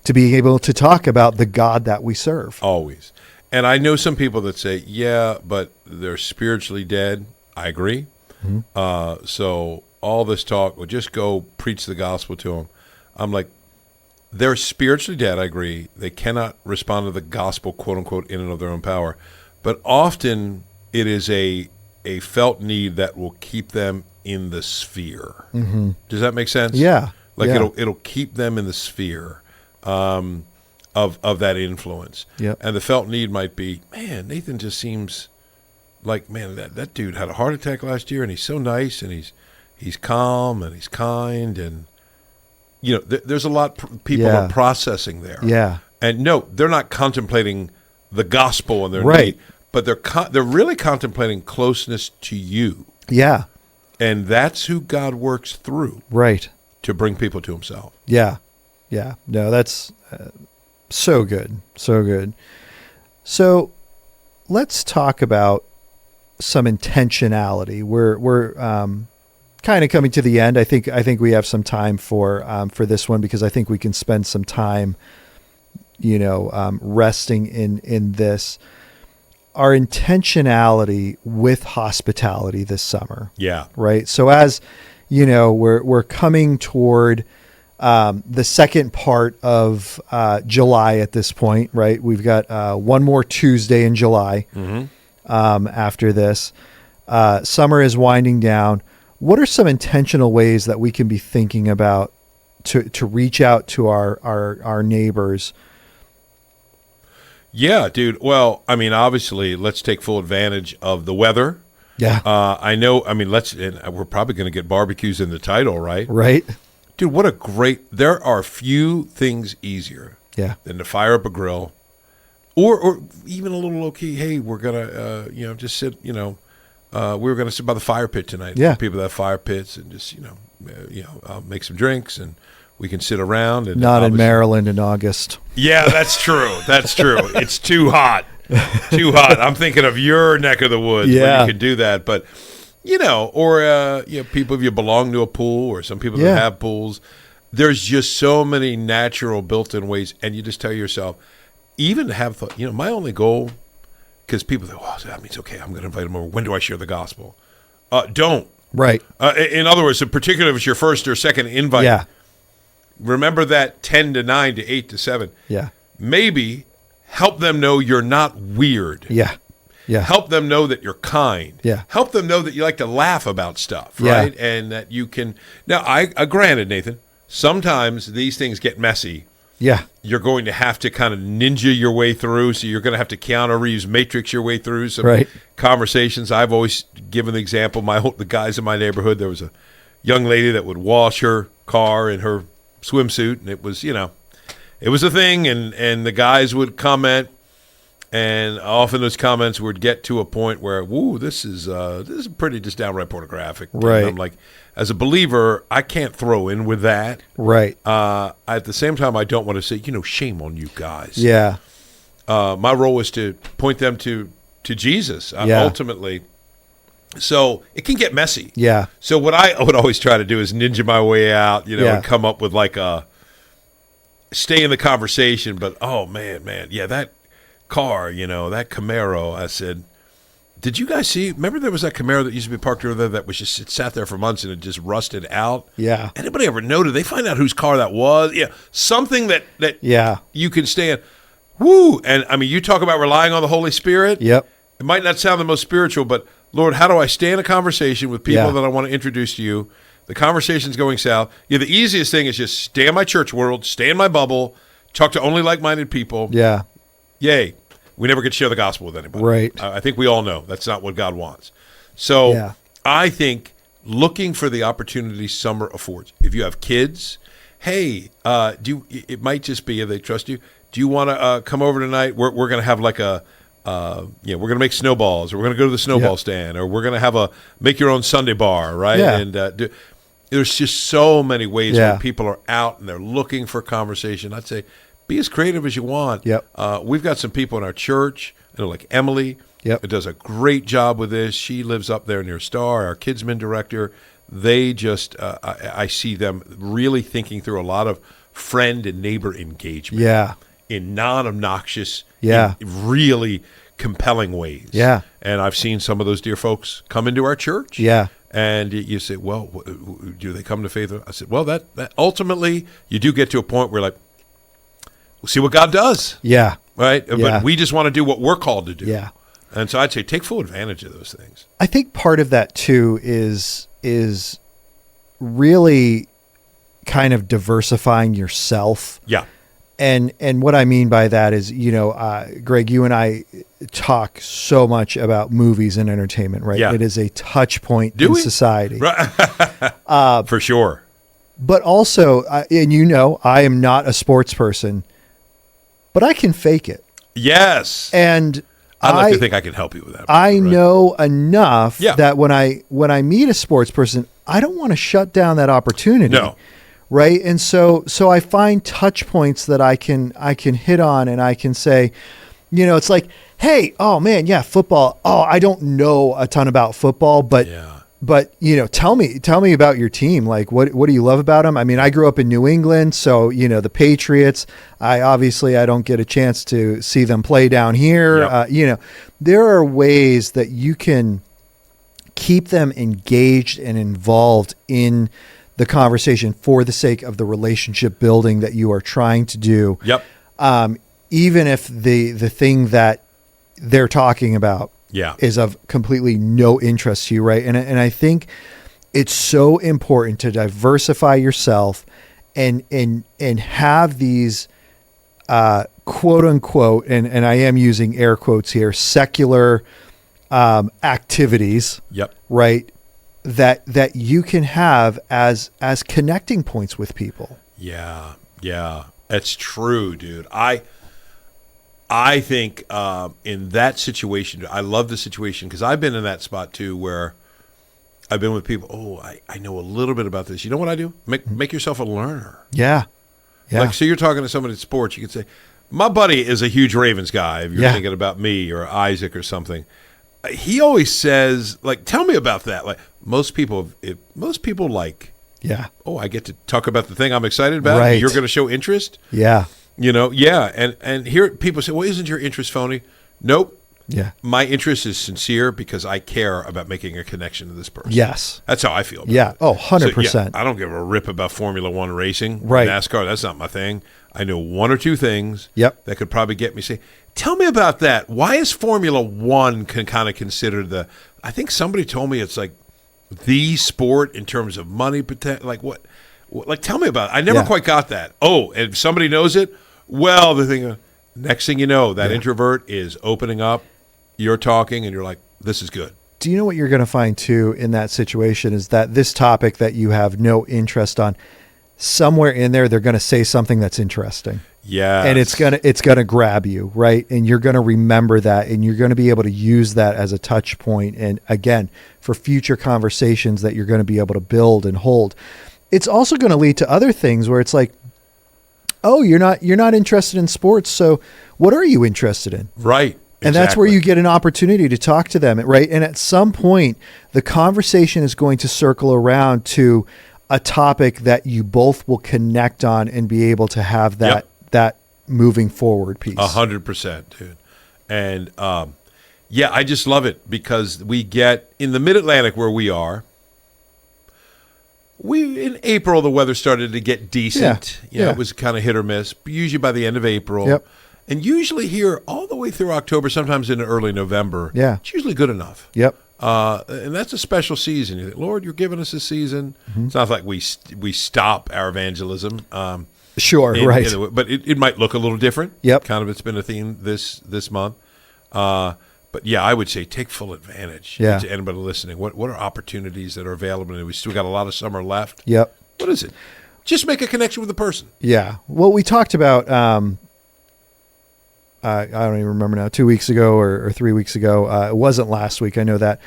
Speaker 1: to being able to talk about the God that we serve.
Speaker 2: Always. And I know some people that say, yeah, but they're spiritually dead. I agree. Mm-hmm. So all this talk, well, just go preach the gospel to them. I'm like, they're spiritually dead. I agree. They cannot respond to the gospel, quote unquote, in and of their own power. But often it is a felt need that will keep them in the sphere. Mm-hmm. Does that make sense?
Speaker 1: Yeah.
Speaker 2: Like it'll keep them in the sphere of that influence.
Speaker 1: Yep.
Speaker 2: And the felt need might be, man, Nathan just seems like, man, that dude had a heart attack last year and he's so nice and he's calm and he's kind, and there's a lot people are processing there.
Speaker 1: Yeah.
Speaker 2: And no, they're not contemplating the gospel and their need, but they're really contemplating closeness to you.
Speaker 1: Yeah.
Speaker 2: And that's who God works through.
Speaker 1: Right.
Speaker 2: To bring people to himself.
Speaker 1: Yeah. Yeah. No, that's so good. So good. So let's talk about some intentionality. We're kind of coming to the end. I think we have some time for this one, because I think we can spend some time, resting in this. Our intentionality with hospitality this summer.
Speaker 2: Yeah.
Speaker 1: Right. So as we're coming toward the second part of July at this point, right? We've got one more Tuesday in July. Mm-hmm. After this, summer is winding down. What are some intentional ways that we can be thinking about to reach out to our neighbors?
Speaker 2: Yeah, dude. Well, I mean, obviously, let's take full advantage of the weather.
Speaker 1: Yeah.
Speaker 2: I know. I mean, we're probably going to get barbecues in the title, right?
Speaker 1: Right.
Speaker 2: Dude, there are few things easier than to fire up a grill or even a little low key. Hey, we're going to, just sit, we were going to sit by the fire pit tonight.
Speaker 1: Yeah.
Speaker 2: People that have fire pits and just, I'll make some drinks and we can sit around. And
Speaker 1: not in Maryland in August.
Speaker 2: Yeah, that's true. That's true. It's too hot. Too hot. I'm thinking of your neck of the woods where you can do that. But, or people, if you belong to a pool, or some people that have pools, there's just so many natural built-in ways. And you just tell yourself, even to have thought, my only goal, because people think, oh, that means, okay, I'm going to invite them over. When do I share the gospel? Don't.
Speaker 1: Right.
Speaker 2: In other words, particularly if it's your first or second invite, remember that 10 to 9 to 8 to 7.
Speaker 1: Yeah.
Speaker 2: Maybe help them know you're not weird.
Speaker 1: Yeah. Yeah.
Speaker 2: Help them know that you're kind.
Speaker 1: Yeah.
Speaker 2: Help them know that you like to laugh about stuff, right?
Speaker 1: Yeah.
Speaker 2: And that you can. Now, I granted, Nathan, sometimes these things get messy.
Speaker 1: Yeah.
Speaker 2: You're going to have to kind of ninja your way through. So you're going to have to Keanu Reeves matrix your way through some conversations. I've always given the example, the guys in my neighborhood, there was a young lady that would wash her car in her swimsuit, and it was, it was a thing, and the guys would comment, and often those comments would get to a point where, woo, this is pretty just downright pornographic.
Speaker 1: Right.
Speaker 2: And I'm like, as a believer, I can't throw in with that.
Speaker 1: Right.
Speaker 2: At the same time, I don't want to say, shame on you guys.
Speaker 1: Yeah.
Speaker 2: My role is to point them to Jesus, ultimately. So it can get messy.
Speaker 1: Yeah.
Speaker 2: So what I would always try to do is ninja my way out, and come up with stay in the conversation. But, oh, man, yeah, that car, that Camaro, I said, Did you guys see? Remember there was that Camaro that used to be parked over there that was just, it sat there for months and it just rusted out?
Speaker 1: Yeah.
Speaker 2: Anybody ever know? Did they find out whose car that was? Yeah. Something that you can stand. Woo! And I mean, you talk about relying on the Holy Spirit.
Speaker 1: Yep.
Speaker 2: It might not sound the most spiritual, but Lord, how do I stay in a conversation with people that I want to introduce to you? The conversation's going south. Yeah, the easiest thing is just stay in my church world, stay in my bubble, talk to only like-minded people.
Speaker 1: Yeah.
Speaker 2: Yay. We never get to share the gospel with anybody.
Speaker 1: Right.
Speaker 2: I think we all know that's not what God wants. So I think looking for the opportunity summer affords. If you have kids, hey, it might just be if they trust you. Do you want to come over tonight? We're going to have like we're going to make snowballs, or we're going to go to the snowball stand, or we're going to have make your own Sunday bar, right?
Speaker 1: Yeah.
Speaker 2: And there's just so many ways where people are out and they're looking for conversation. I'd say, be as creative as you want.
Speaker 1: Yep.
Speaker 2: We've got some people in our church, like Emily,
Speaker 1: who
Speaker 2: does a great job with this. She lives up there near Star, our kidsman director. They just, I see them really thinking through a lot of friend and neighbor engagement.
Speaker 1: Yeah.
Speaker 2: In non-obnoxious, really compelling ways.
Speaker 1: Yeah.
Speaker 2: And I've seen some of those dear folks come into our church.
Speaker 1: Yeah.
Speaker 2: And you say, well, do they come to faith? I said, well, that ultimately, you do get to a point where like, we'll see what God does.
Speaker 1: Yeah.
Speaker 2: Right?
Speaker 1: Yeah.
Speaker 2: But we just want to do what we're called to do.
Speaker 1: Yeah.
Speaker 2: And so I'd say take full advantage of those things.
Speaker 1: I think part of that too is really kind of diversifying yourself.
Speaker 2: Yeah.
Speaker 1: And what I mean by that is, Greg, you and I talk so much about movies and entertainment, right?
Speaker 2: Yeah.
Speaker 1: It is a touch point in society.
Speaker 2: Right. For sure.
Speaker 1: But also, and I am not a sports person, but I can fake it.
Speaker 2: Yes.
Speaker 1: And
Speaker 2: I'd like to think I can help you with that.
Speaker 1: I know enough
Speaker 2: Yeah.
Speaker 1: that when I meet a sports person, I don't want to shut down that opportunity.
Speaker 2: No.
Speaker 1: Right. And so I find touch points that I can hit on, and I can say, it's like, hey, oh man, yeah, football. Oh, I don't know a ton about football, but tell me about your team. Like, what do you love about them? I mean, I grew up in New England, so the Patriots. I don't get a chance to see them play down here.
Speaker 2: Yep.
Speaker 1: There are ways that you can keep them engaged and involved in the conversation for the sake of the relationship building that you are trying to do.
Speaker 2: Yep.
Speaker 1: Even if the thing that they're talking about is of completely no interest to you, right? And I think it's so important to diversify yourself and have these quote unquote, and I am using air quotes here, secular activities.
Speaker 2: Yep.
Speaker 1: Right. That you can have as connecting points with people.
Speaker 2: Yeah. Yeah. That's true, dude. I think in that situation, I love the situation because I've been in that spot too, where I've been with people. Oh, I know a little bit about this. You know what I do? Make yourself a learner.
Speaker 1: Yeah. Yeah.
Speaker 2: Like, so you're talking to somebody in sports, you can say, my buddy is a huge Ravens guy. If you're thinking about me or Isaac or something, he always says, like, tell me about that. Like most people like, oh, I get to talk about the thing I'm excited about.
Speaker 1: Right.
Speaker 2: You're going to show interest.
Speaker 1: Yeah.
Speaker 2: And here people say, well, isn't your interest phony? Nope.
Speaker 1: Yeah.
Speaker 2: My interest is sincere because I care about making a connection to this person.
Speaker 1: Yes.
Speaker 2: That's how I feel about
Speaker 1: it. Oh, 100%.
Speaker 2: So, I don't give a rip about Formula One racing.
Speaker 1: Right.
Speaker 2: NASCAR, that's not my thing. I know one or two things
Speaker 1: that
Speaker 2: could probably get me say, tell me about that. Why is Formula One kind of considered I think somebody told me it's like the sport in terms of money potential. Like what? Like, tell me about it. I never quite got that. Oh, and if somebody knows it, well, next thing you know, that introvert is opening up, you're talking, and you're like, this is good.
Speaker 1: Do you know what you're going to find, too, in that situation is that this topic that you have no interest on, somewhere in there, they're going to say something that's interesting.
Speaker 2: Yeah.
Speaker 1: And it's gonna grab you, right? And you're going to remember that, and you're going to be able to use that as a touch point. And, again, for future conversations that you're going to be able to build and hold. It's also going to lead to other things where it's like, oh, you're not interested in sports, so what are you interested in?
Speaker 2: Right.
Speaker 1: And that's where you get an opportunity to talk to them, right? And at some point, the conversation is going to circle around to a topic that you both will connect on and be able to have that moving forward piece.
Speaker 2: 100%, dude. And Yeah, I just love it because we get in the Mid-Atlantic where we are. In April the weather started to get decent.
Speaker 1: Yeah.
Speaker 2: It was kind of hit or miss. But usually by the end of April.
Speaker 1: Yep.
Speaker 2: And usually here all the way through October, sometimes into early November.
Speaker 1: Yeah.
Speaker 2: It's usually good enough.
Speaker 1: Yep.
Speaker 2: And that's a special season. You think, Lord, you're giving us a season. Mm-hmm. It's not like we stop our evangelism.
Speaker 1: Sure, right.
Speaker 2: But it might look a little different.
Speaker 1: Yep.
Speaker 2: Kind of, it's been a theme this month. But yeah, I would say take full advantage.
Speaker 1: Yeah.
Speaker 2: To anybody listening, what are opportunities that are available? And we still got a lot of summer left.
Speaker 1: Yep.
Speaker 2: What is it? Just make a connection with the person.
Speaker 1: Yeah. Well, we talked about, I don't even remember now, 2 weeks ago or 3 weeks ago. It wasn't last week, I know that.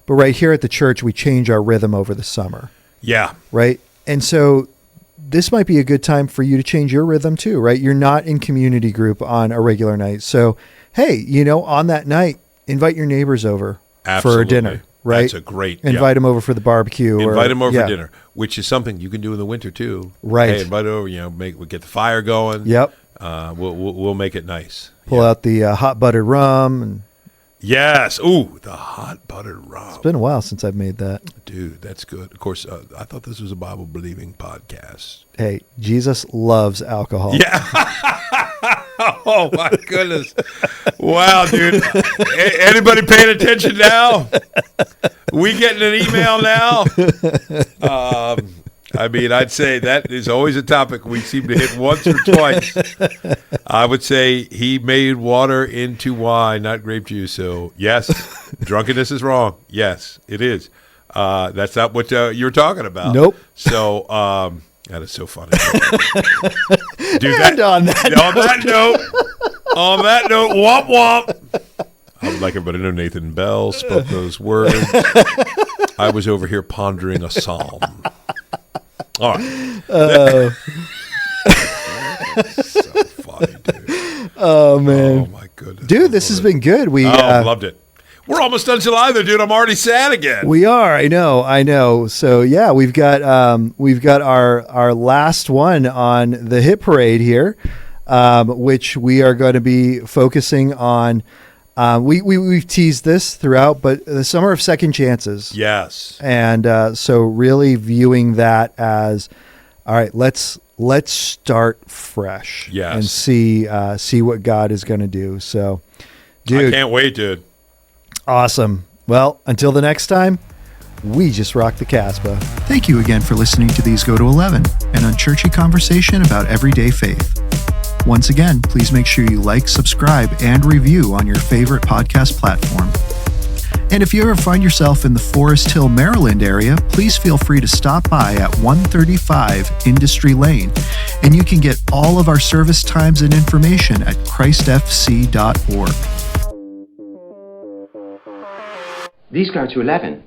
Speaker 1: But right here at the church, we change our rhythm over the summer.
Speaker 2: Yeah.
Speaker 1: Right? And so this might be a good time for you to change your rhythm too, right? You're not in community group on a regular night. So, hey, on that night, invite your neighbors over for a dinner, right?
Speaker 2: That's a great...
Speaker 1: Invite them over for for barbecue.
Speaker 2: Invite them over for dinner, which is something you can do in the winter too.
Speaker 1: Right.
Speaker 2: Hey, invite over, we get the fire going.
Speaker 1: Yep.
Speaker 2: We'll make it nice.
Speaker 1: Pull out the hot buttered rum. And
Speaker 2: yes. Ooh, the hot buttered rum.
Speaker 1: It's been a while since I've made that.
Speaker 2: Dude, that's good. Of course, I thought this was a Bible-believing podcast.
Speaker 1: Hey, Jesus loves alcohol.
Speaker 2: Yeah. Oh, my goodness. Wow, dude. Anybody paying attention now? We getting an email now? I'd say that is always a topic we seem to hit once or twice. I would say he made water into wine, not grape juice. So, yes, drunkenness is wrong. Yes, it is. That's not what you're talking about.
Speaker 1: Nope.
Speaker 2: So, that is so funny. Dude,
Speaker 1: on
Speaker 2: that note, womp womp. I would like everybody to know Nathan Bell spoke those words. I was over here pondering a psalm. All right. So funny, dude.
Speaker 1: Oh, man.
Speaker 2: Oh, my goodness.
Speaker 1: Dude, this has been good.
Speaker 2: Loved it. We're almost done July, though, dude. I'm already sad again.
Speaker 1: We are. I know. So yeah, we've got our last one on the hit parade here, which we are going to be focusing on. We've teased this throughout, but the summer of second chances.
Speaker 2: Yes.
Speaker 1: And so really viewing that as, all right, let's start fresh.
Speaker 2: Yes.
Speaker 1: And see what God is going to do. So, dude,
Speaker 2: I can't wait, dude.
Speaker 1: Awesome. Well, until the next time, we just rock the Casbah. Thank you again for listening to These Go to 11, an unchurchy conversation about everyday faith. Once again, please make sure you like, subscribe, and review on your favorite podcast platform. And if you ever find yourself in the Forest Hill, Maryland area, please feel free to stop by at 135 Industry Lane, and you can get all of our service times and information at christfc.org.
Speaker 3: These go to 11.